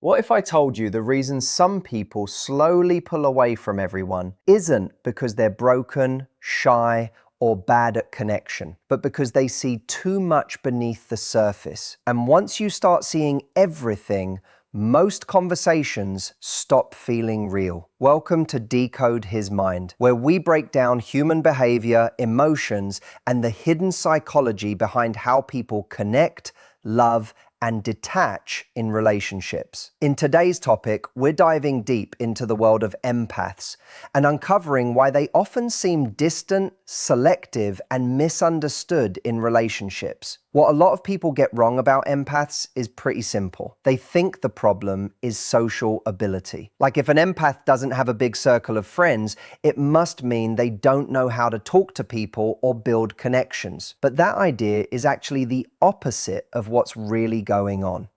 What if I told you the reason some people slowly pull away from everyone isn't because they're broken, shy, or bad at connection, but because they see too much beneath the surface? And once you start seeing everything, most conversations stop feeling real. Welcome to Decode His Mind, where we break down human behavior, emotions, and the hidden psychology behind how people connect, love, and detach in relationships. In today's topic, we're diving deep into the world of empaths and uncovering why they often seem distant, selective, and misunderstood in relationships. What a lot of people get wrong about empaths is pretty simple. They think the problem is social ability. Like if an empath doesn't have a big circle of friends, it must mean they don't know how to talk to people or build connections. But that idea is actually the opposite of what's really going on.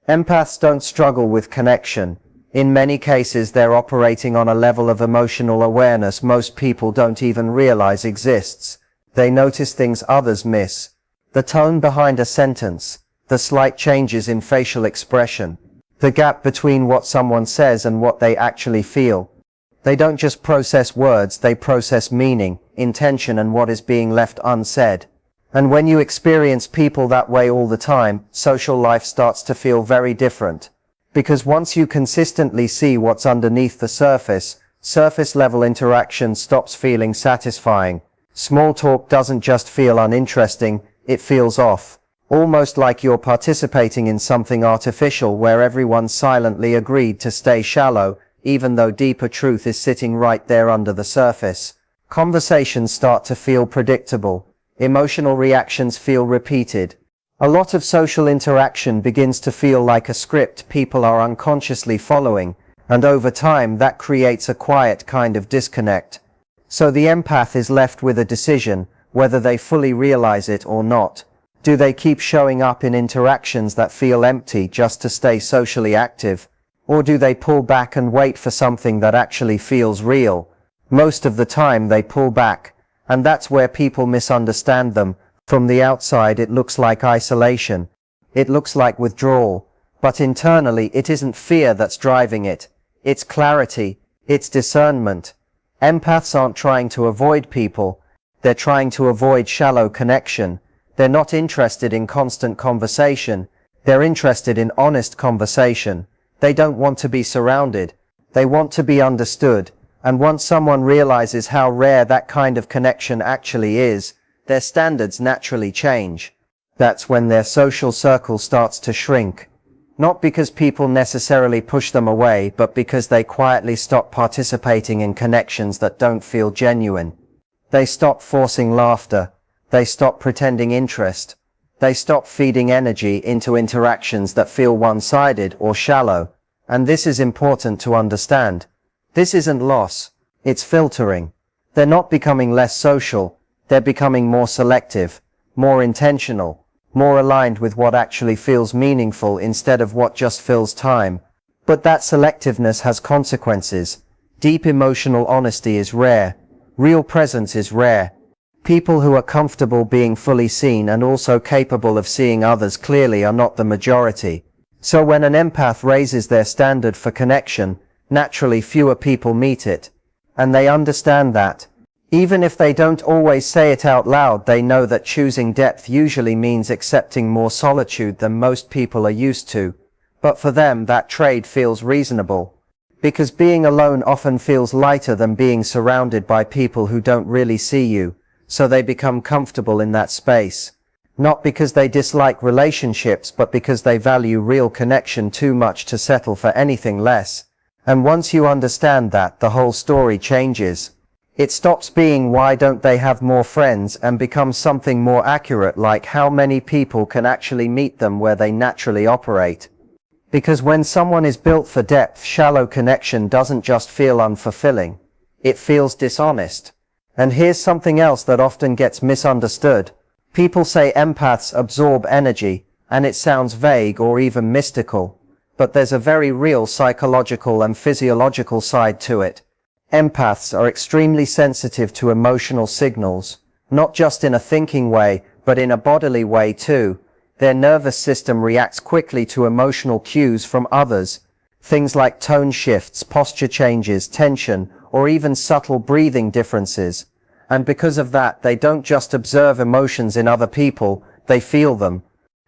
Empaths don't struggle with connection. In many cases, they're operating on a level of emotional awareness most people don't even realize exists. They notice things others miss. The tone behind a sentence, the slight changes in facial expression, the gap between what someone says and what they actually feel. They don't just process words, they process meaning, intention, and what is being left unsaid. And when you experience people that way all the time, social life starts to feel very different. Because once you consistently see what's underneath the surface level interaction stops feeling satisfying. Small talk doesn't just feel uninteresting, it feels off. Almost like you're participating in something artificial where everyone silently agreed to stay shallow, even though deeper truth is sitting right there under the surface. Conversations start to feel predictable. Emotional reactions feel repeated. A lot of social interaction begins to feel like a script people are unconsciously following, and over time that creates a quiet kind of disconnect. So the empath is left with a decision, whether they fully realize it or not. Do they keep showing up in interactions that feel empty just to stay socially active? Or do they pull back and wait for something that actually feels real? Most of the time they pull back, and that's where people misunderstand them. From the outside it looks like isolation. It looks like withdrawal. But internally it isn't fear that's driving it. It's clarity. It's discernment. Empaths aren't trying to avoid people. They're trying to avoid shallow connection. They're not interested in constant conversation. They're interested in honest conversation. They don't want to be surrounded. They want to be understood. And once someone realizes how rare that kind of connection actually is, their standards naturally change. That's when their social circle starts to shrink. Not because people necessarily push them away, but because they quietly stop participating in connections that don't feel genuine. They stop forcing laughter. They stop pretending interest. They stop feeding energy into interactions that feel one-sided or shallow. And this is important to understand. This isn't loss. It's filtering. They're not becoming less social. They're becoming more selective, more intentional, more aligned with what actually feels meaningful instead of what just fills time. But that selectiveness has consequences. Deep emotional honesty is rare. Real presence is rare. People who are comfortable being fully seen and also capable of seeing others clearly are not the majority. So when an empath raises their standard for connection, naturally fewer people meet it. And they understand that. Even if they don't always say it out loud, they know that choosing depth usually means accepting more solitude than most people are used to. But for them, that trade feels reasonable. Because being alone often feels lighter than being surrounded by people who don't really see you, so they become comfortable in that space. Not because they dislike relationships, but because they value real connection too much to settle for anything less. And once you understand that, the whole story changes. It stops being why don't they have more friends and becomes something more accurate, like how many people can actually meet them where they naturally operate. Because when someone is built for depth, shallow connection doesn't just feel unfulfilling. It feels dishonest. And here's something else that often gets misunderstood. People say empaths absorb energy, and it sounds vague or even mystical. But there's a very real psychological and physiological side to it. Empaths are extremely sensitive to emotional signals, not just in a thinking way, but in a bodily way too. Their nervous system reacts quickly to emotional cues from others, things like tone shifts, posture changes, tension, or even subtle breathing differences. And because of that, they don't just observe emotions in other people, they feel them.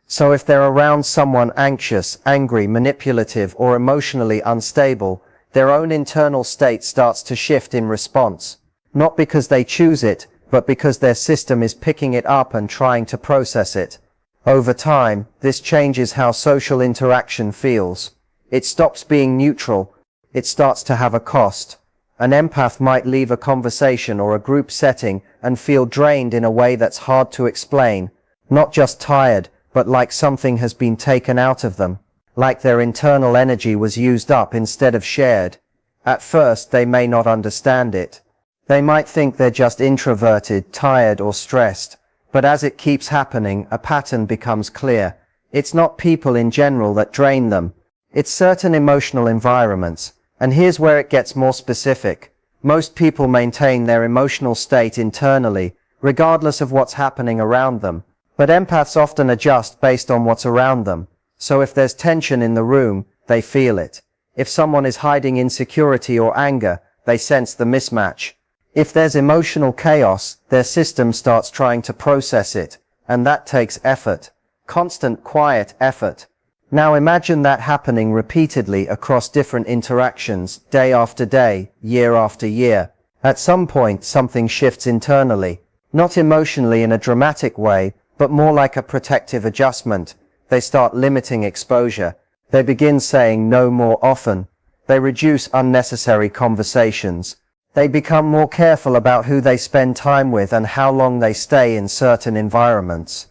So if they're around someone anxious, angry, manipulative, or emotionally unstable, their own internal state starts to shift in response. Not because they choose it, but because their system is picking it up and trying to process it. Over time, this changes how social interaction feels. It stops being neutral. It starts to have a cost. An empath might leave a conversation or a group setting and feel drained in a way that's hard to explain. Not just tired, but like something has been taken out of them. Like their internal energy was used up instead of shared. At first, they may not understand it. They might think they're just introverted, tired, or stressed. But as it keeps happening, a pattern becomes clear. It's not people in general that drain them. It's certain emotional environments. And here's where it gets more specific. Most people maintain their emotional state internally, regardless of what's happening around them. But empaths often adjust based on what's around them. So if there's tension in the room, they feel it. If someone is hiding insecurity or anger, they sense the mismatch. If there's emotional chaos, their system starts trying to process it, and that takes effort. Constant, quiet effort. Now imagine that happening repeatedly across different interactions, day after day, year after year. At some point, something shifts internally. Not emotionally in a dramatic way, but more like a protective adjustment. They start limiting exposure. They begin saying no more often. They reduce unnecessary conversations. They become more careful about who they spend time with and how long they stay in certain environments.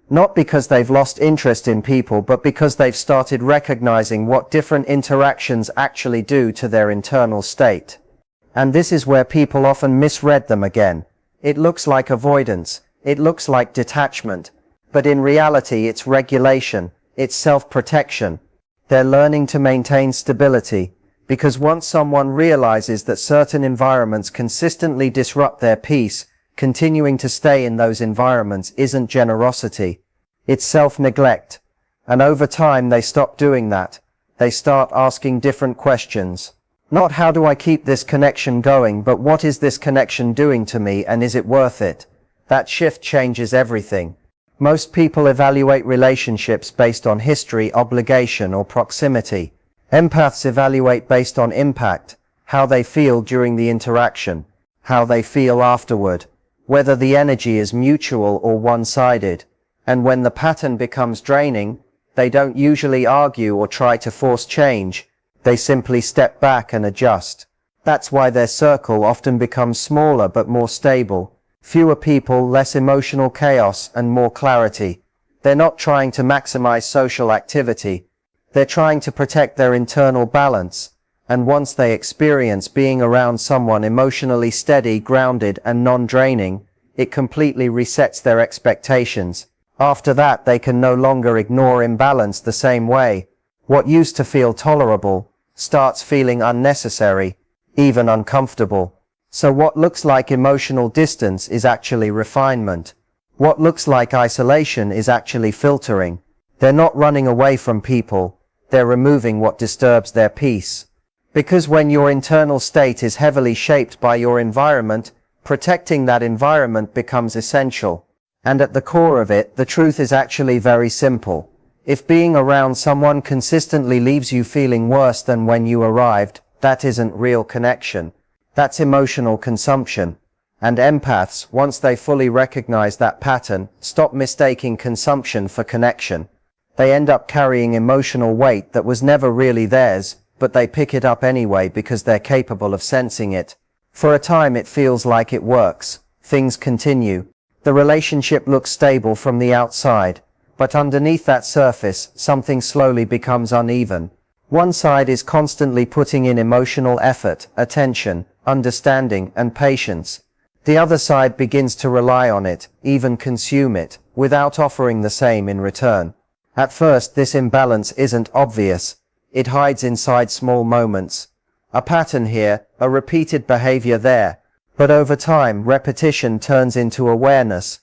Not because they've lost interest in people, but because they've started recognizing what different interactions actually do to their internal state. And this is where people often misread them again. It looks like avoidance. It looks like detachment. But in reality, it's regulation. It's self-protection. They're learning to maintain stability. Because once someone realizes that certain environments consistently disrupt their peace, continuing to stay in those environments isn't generosity. It's self-neglect. And over time they stop doing that. They start asking different questions. Not how do I keep this connection going, but what is this connection doing to me and is it worth it? That shift changes everything. Most people evaluate relationships based on history, obligation, or proximity. Empaths evaluate based on impact, how they feel during the interaction, how they feel afterward, whether the energy is mutual or one-sided. And when the pattern becomes draining, they don't usually argue or try to force change. They simply step back and adjust. That's why their circle often becomes smaller but more stable. Fewer people, less emotional chaos, and more clarity. They're not trying to maximize social activity. They're trying to protect their internal balance. And once they experience being around someone emotionally steady, grounded, and non-draining, it completely resets their expectations. After that, they can no longer ignore imbalance the same way. What used to feel tolerable starts feeling unnecessary, even uncomfortable. So what looks like emotional distance is actually refinement. What looks like isolation is actually filtering. They're not running away from people. They're removing what disturbs their peace. Because when your internal state is heavily shaped by your environment, protecting that environment becomes essential. And at the core of it, the truth is actually very simple. If being around someone consistently leaves you feeling worse than when you arrived, that isn't real connection. That's emotional consumption. And empaths, once they fully recognize that pattern, stop mistaking consumption for connection. They end up carrying emotional weight that was never really theirs, but they pick it up anyway because they're capable of sensing it. For a time it feels like it works. Things continue. The relationship looks stable from the outside. But underneath that surface, something slowly becomes uneven. One side is constantly putting in emotional effort, attention, understanding, and patience. The other side begins to rely on it, even consume it, without offering the same in return. At first, this imbalance isn't obvious. It hides inside small moments. A pattern here, a repeated behavior there. But over time, repetition turns into awareness.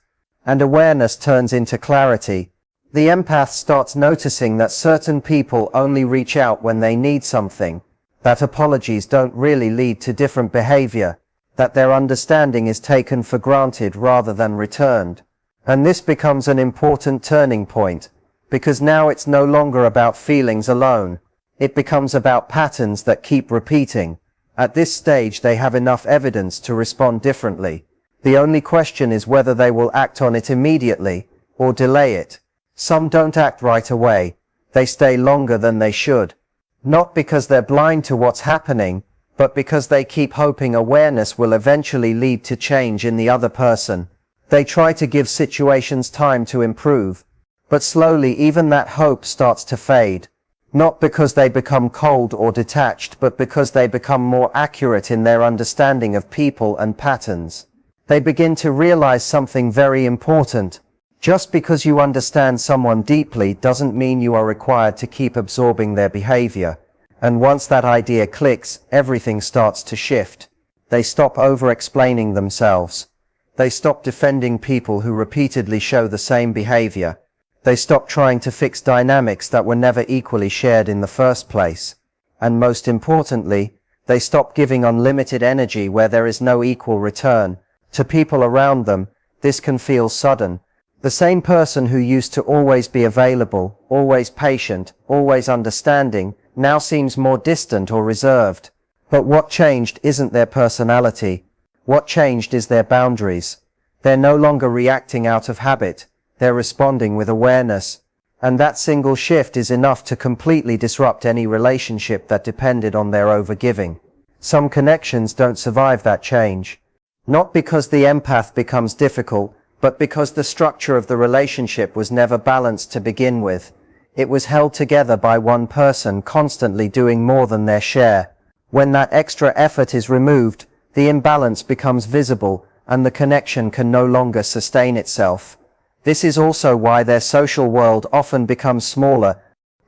And awareness turns into clarity. The empath starts noticing that certain people only reach out when they need something, that apologies don't really lead to different behavior, that their understanding is taken for granted rather than returned. And this becomes an important turning point, because now it's no longer about feelings alone. It becomes about patterns that keep repeating. At this stage, they have enough evidence to respond differently. The only question is whether they will act on it immediately or delay it. Some don't act right away. They stay longer than they should. Not because they're blind to what's happening, but because they keep hoping awareness will eventually lead to change in the other person. They try to give situations time to improve, but slowly even that hope starts to fade. Not because they become cold or detached, but because they become more accurate in their understanding of people and patterns. They begin to realize something very important. Just because you understand someone deeply doesn't mean you are required to keep absorbing their behavior. And once that idea clicks, everything starts to shift. They stop over-explaining themselves. They stop defending people who repeatedly show the same behavior. They stop trying to fix dynamics that were never equally shared in the first place. And most importantly, they stop giving unlimited energy where there is no equal return. To people around them, this can feel sudden. The same person who used to always be available, always patient, always understanding, now seems more distant or reserved. But what changed isn't their personality. What changed is their boundaries. They're no longer reacting out of habit. They're responding with awareness. And that single shift is enough to completely disrupt any relationship that depended on their overgiving. Some connections don't survive that change. Not because the empath becomes difficult, but because the structure of the relationship was never balanced to begin with. It was held together by one person constantly doing more than their share. When that extra effort is removed, the imbalance becomes visible and the connection can no longer sustain itself. This is also why their social world often becomes smaller,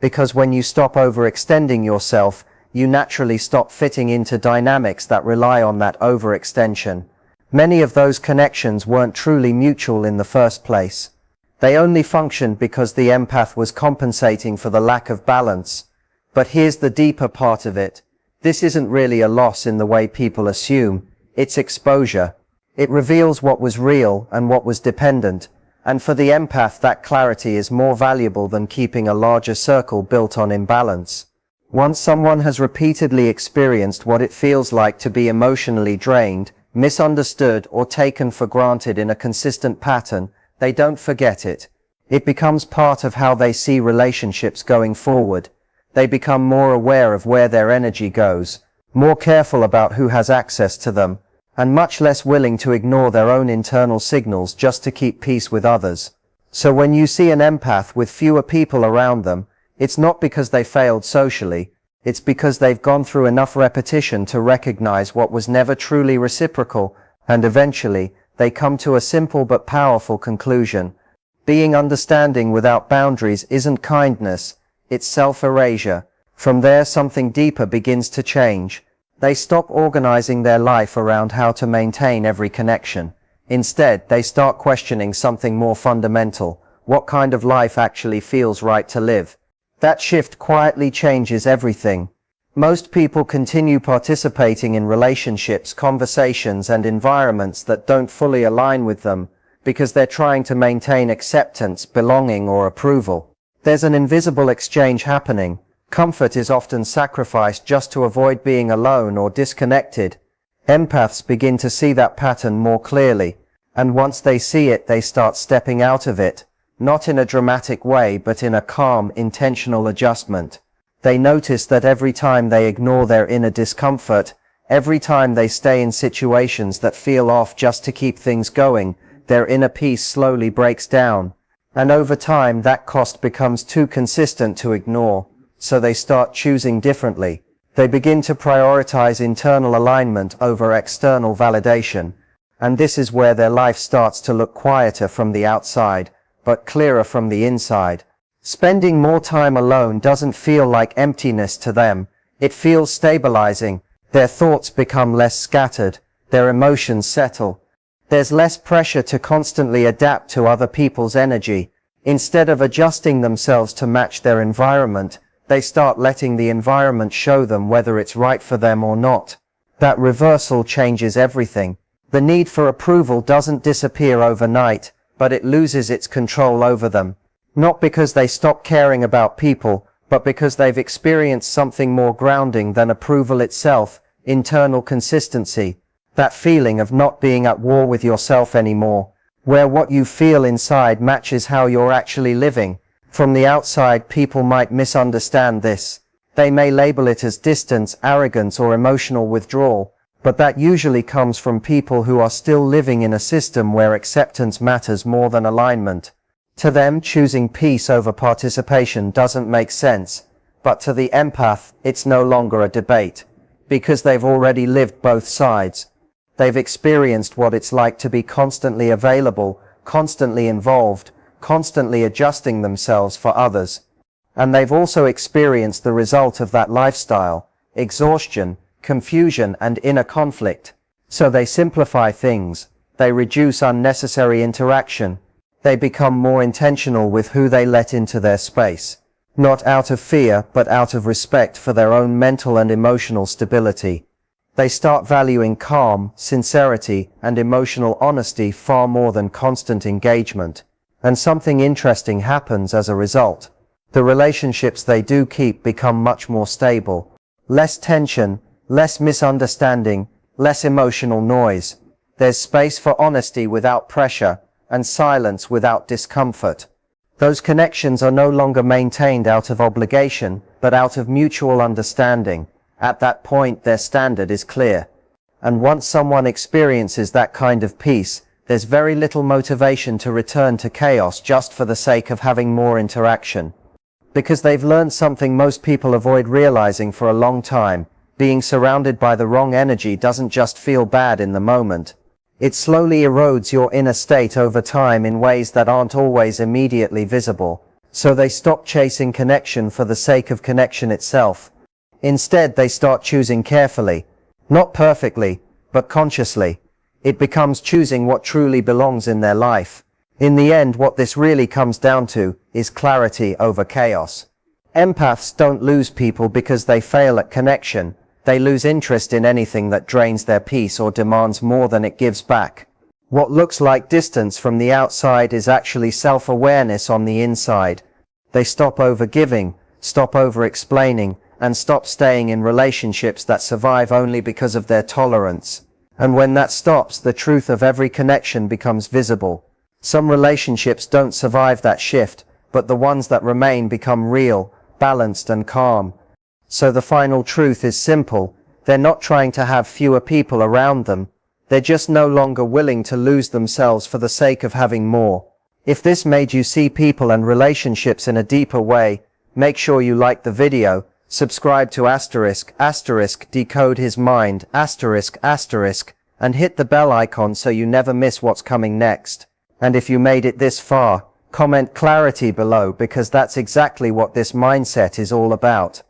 because when you stop overextending yourself, you naturally stop fitting into dynamics that rely on that overextension. Many of those connections weren't truly mutual in the first place. They only functioned because the empath was compensating for the lack of balance. But here's the deeper part of it. This isn't really a loss in the way people assume. It's exposure. It reveals what was real and what was dependent. And for the empath, that clarity is more valuable than keeping a larger circle built on imbalance. Once someone has repeatedly experienced what it feels like to be emotionally drained, misunderstood, or taken for granted in a consistent pattern, they don't forget it. It becomes part of how they see relationships going forward. They become more aware of where their energy goes, more careful about who has access to them, and much less willing to ignore their own internal signals just to keep peace with others. So when you see an empath with fewer people around them, it's not because they failed socially. It's because they've gone through enough repetition to recognize what was never truly reciprocal, and eventually, they come to a simple but powerful conclusion. Being understanding without boundaries isn't kindness, it's self-erasure. From there, something deeper begins to change. They stop organizing their life around how to maintain every connection. Instead, they start questioning something more fundamental. What kind of life actually feels right to live? That shift quietly changes everything. Most people continue participating in relationships, conversations, and environments that don't fully align with them because they're trying to maintain acceptance, belonging, or approval. There's an invisible exchange happening. Comfort is often sacrificed just to avoid being alone or disconnected. Empaths begin to see that pattern more clearly, and once they see it, they start stepping out of it. Not in a dramatic way, but in a calm, intentional adjustment. They notice that every time they ignore their inner discomfort, every time they stay in situations that feel off just to keep things going, their inner peace slowly breaks down. And over time, that cost becomes too consistent to ignore, so they start choosing differently. They begin to prioritize internal alignment over external validation. And this is where their life starts to look quieter from the outside, but clearer from the inside. Spending more time alone doesn't feel like emptiness to them. It feels stabilizing. Their thoughts become less scattered. Their emotions settle. There's less pressure to constantly adapt to other people's energy. Instead of adjusting themselves to match their environment, they start letting the environment show them whether it's right for them or not. That reversal changes everything. The need for approval doesn't disappear overnight, but it loses its control over them. Not because they stop caring about people, but because they've experienced something more grounding than approval itself, internal consistency. That feeling of not being at war with yourself anymore, where what you feel inside matches how you're actually living. From the outside, people might misunderstand this. They may label it as distance, arrogance, or emotional withdrawal, but that usually comes from people who are still living in a system where acceptance matters more than alignment. To them, choosing peace over participation doesn't make sense, but to the empath, it's no longer a debate, because they've already lived both sides. They've experienced what it's like to be constantly available, constantly involved, constantly adjusting themselves for others. And they've also experienced the result of that lifestyle: exhaustion, confusion, and inner conflict. So they simplify things. They reduce unnecessary interaction. They become more intentional with who they let into their space. Not out of fear, but out of respect for their own mental and emotional stability. They start valuing calm, sincerity, and emotional honesty far more than constant engagement. And something interesting happens as a result. The relationships they do keep become much more stable. Less tension, less misunderstanding, less emotional noise. There's space for honesty without pressure, and silence without discomfort. Those connections are no longer maintained out of obligation, but out of mutual understanding. At that point, their standard is clear. And once someone experiences that kind of peace, there's very little motivation to return to chaos just for the sake of having more interaction. Because they've learned something most people avoid realizing for a long time: being surrounded by the wrong energy doesn't just feel bad in the moment. It slowly erodes your inner state over time in ways that aren't always immediately visible. So they stop chasing connection for the sake of connection itself. Instead, they start choosing carefully. Not perfectly, but consciously. It becomes choosing what truly belongs in their life. In the end, what this really comes down to is clarity over chaos. Empaths don't lose people because they fail at connection. They lose interest in anything that drains their peace or demands more than it gives back. What looks like distance from the outside is actually self-awareness on the inside. They stop over-giving, stop over-explaining, and stop staying in relationships that survive only because of their tolerance. And when that stops, the truth of every connection becomes visible. Some relationships don't survive that shift, but the ones that remain become real, balanced, and calm. So the final truth is simple: they're not trying to have fewer people around them. They're just no longer willing to lose themselves for the sake of having more. If this made you see people and relationships in a deeper way, make sure you like the video, subscribe to ***, decode his mind, ***, and hit the bell icon so you never miss what's coming next. And if you made it this far, comment clarity below, because that's exactly what this mindset is all about.